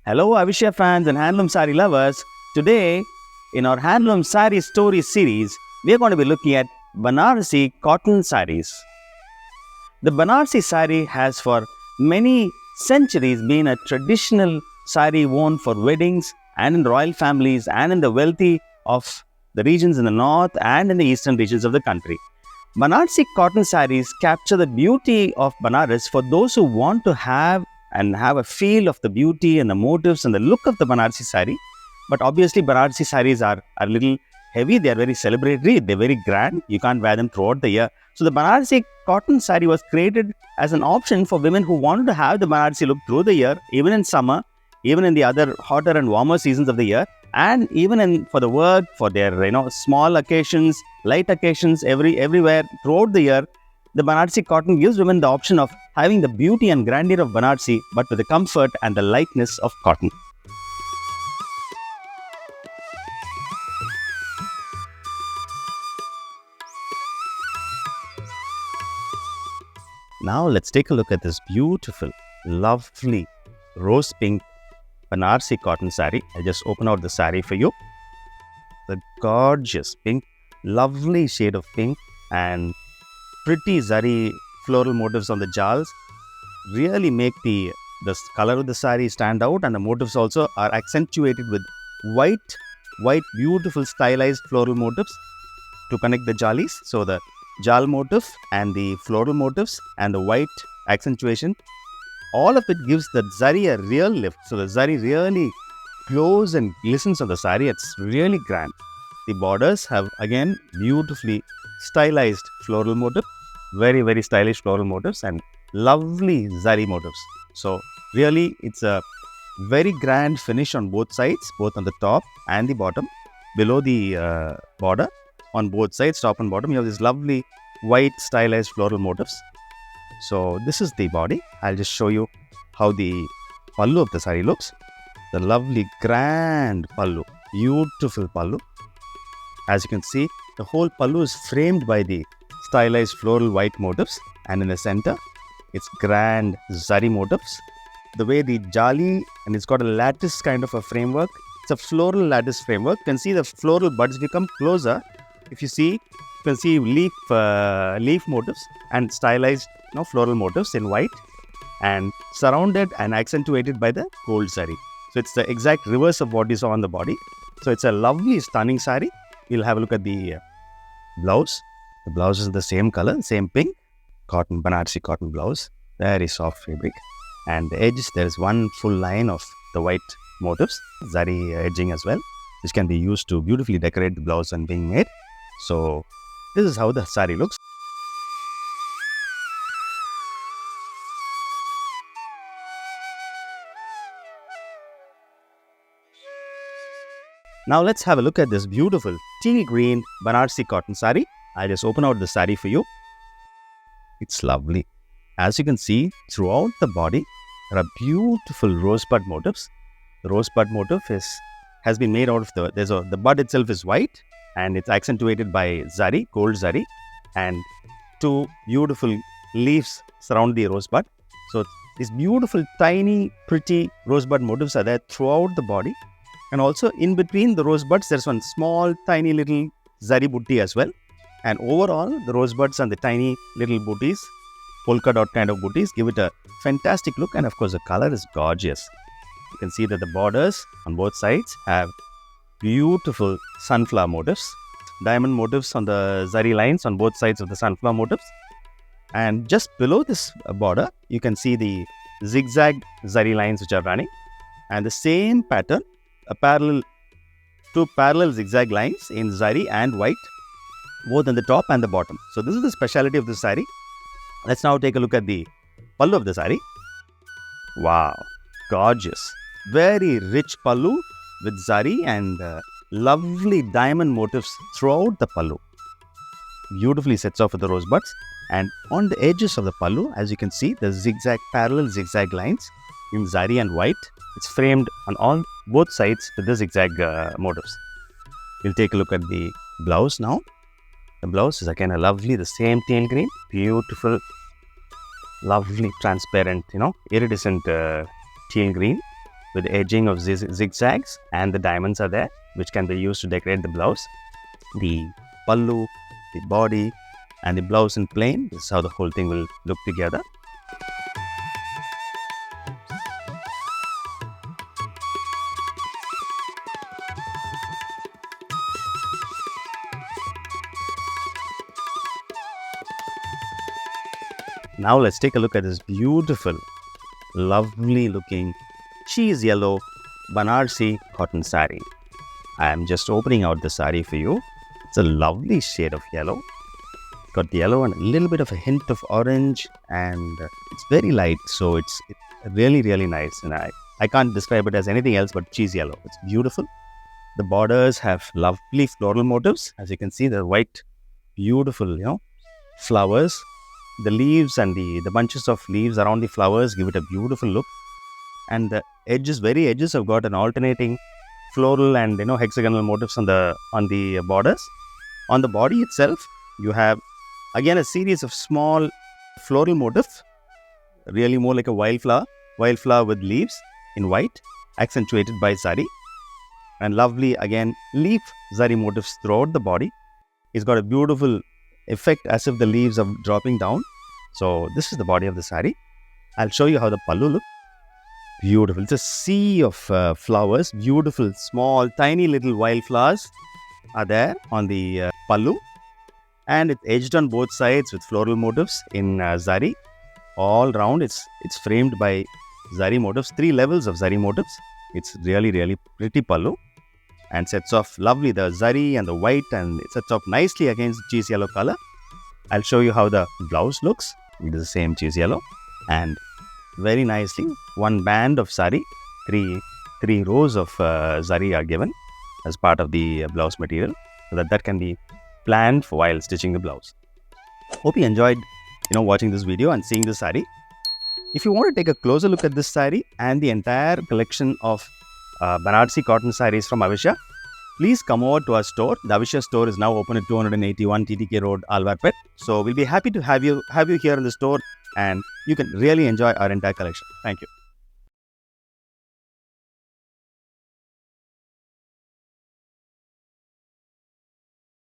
Hello, Avishya fans and handloom sari lovers. Today, in our handloom sari story series, we are going to be looking at Banarasi cotton saris. The Banarasi sari has for many centuries been a traditional sari worn for weddings and in royal families and in the wealthy of the regions in the north and in the eastern regions of the country. Banarsi cotton saris capture the beauty of Banaras for those who want to have a feel of the beauty and the motifs and the look of the Banarsi sari. But obviously, Banarsi saris are a little heavy. They are very celebratory. They're very grand. You can't wear them throughout the year. So the Banarsi cotton sari was created as an option for women who wanted to have the Banarsi look through the year, even in summer, even in the other hotter and warmer seasons of the year, and even for the work, for their small occasions, light occasions, everywhere throughout the year. The Banarsi cotton gives women the option of having the beauty and grandeur of Banarsi, but with the comfort and the lightness of cotton. Now let's take a look at this beautiful, lovely rose pink Banarsi cotton sari. I just open out the sari for you. The gorgeous pink, lovely shade of pink and pretty zari floral motifs on the jals really make the color of the sari stand out, and the motifs also are accentuated with white beautiful stylized floral motifs to connect the jalis. So the jal motif and the floral motifs and the white accentuation, all of it gives the zari a real lift. So the zari really glows and glistens on the sari. It's really grand. The borders have again beautifully stylized floral motif, very stylish floral motifs and lovely zari motifs. So really it's a very grand finish on both sides, both on the top and the bottom. Below the border on both sides, top and bottom, you have this lovely white stylized floral motifs. So this is the body. I'll just show you how the pallu of the sari looks. The lovely grand pallu, beautiful pallu. As you can see, the whole pallu is framed by the stylized floral white motifs, and in the center, it's grand zari motifs. The way the jali, and it's got a lattice kind of a framework. It's a floral lattice framework. You can see the floral buds. If you come closer, if you see, you can see leaf motifs and stylized floral motifs in white, and surrounded and accentuated by the gold sari. So it's the exact reverse of what you saw on the body. So it's a lovely, stunning sari. We'll have a look at the blouse. The blouse is the same color, same pink, cotton, Banarsi cotton blouse, very soft fabric. And the edges, there is one full line of the white motifs, zari edging as well, which can be used to beautifully decorate the blouse and being made. So this is how the sari looks. Now let's have a look at this beautiful teal green Banarsi cotton sari. I'll just open out the sari for you. It's lovely. As you can see, throughout the body, there are beautiful rosebud motifs. The rosebud motif has been made out of the bud itself is white, and it's accentuated by zari, gold zari, and two beautiful leaves surround the rosebud. So these beautiful, tiny, pretty rosebud motifs are there throughout the body. And also in between the rosebuds, there's one small, tiny little zari booty as well. And overall, the rosebuds and the tiny little booties, polka dot kind of booties, give it a fantastic look. And of course, the color is gorgeous. You can see that the borders on both sides have beautiful sunflower motifs, diamond motifs on the zari lines on both sides of the sunflower motifs. And just below this border, you can see the zigzag zari lines which are running. And the same pattern, two parallel zigzag lines in zari and white, both on the top and the bottom. So this is the speciality of the sari. Let's now take a look at the pallu of the sari. Wow, gorgeous. Very rich pallu with zari and lovely diamond motifs throughout the pallu. Beautifully sets off with the rosebuds. And on the edges of the pallu, as you can see, the parallel zigzag lines in zari and white. It's framed on both sides with the zigzag motifs. We'll take a look at the blouse now. The blouse is again the same teal green, beautiful, lovely, transparent, iridescent teal green. with edging of zigzags, and the diamonds are there, which can be used to decorate the blouse. The pallu, the body, and the blouse in plain. This is how the whole thing will look together. Now let's take a look at this beautiful, lovely looking cheese yellow Banarsi cotton sari. I am just opening out the sari for you. It's a lovely shade of yellow. It's got the yellow and a little bit of a hint of orange, and it's very light, so it's really, really nice. And I can't describe it as anything else but cheese yellow. It's beautiful. The borders have lovely floral motifs. As you can see, the white, beautiful, flowers. The leaves and the bunches of leaves around the flowers give it a beautiful look. And the very edges have got an alternating floral and hexagonal motifs on the borders. On the body itself, you have again a series of small floral motifs, really more like a wildflower with leaves in white, accentuated by zari, and lovely again leaf zari motifs throughout the body. It's got a beautiful effect as if the leaves are dropping down. So this is the body of the sari. I'll show you how the pallu looks. Beautiful. It's a sea of flowers. Beautiful, small, tiny little wildflowers are there on the pallu, and it's edged on both sides with floral motifs in zari. All round, it's framed by zari motifs. 3 levels of zari motifs. It's really, really pretty pallu, and sets off lovely the zari and the white, and it sets off nicely against the cheese yellow color. I'll show you how the blouse looks. It is the same cheese yellow, and very nicely one band of sari, three rows of zari are given as part of the blouse material, so that can be planned for while stitching the blouse. Hope you enjoyed watching this video and seeing the sari. If you want to take a closer look at this sari and the entire collection of Banarsi cotton saris from Avisha, please come over to our store. The Avisha store is now open at 281 TTK Road, Alvarpet. So we'll be happy to have you here in the store, and you can really enjoy our entire collection. Thank you.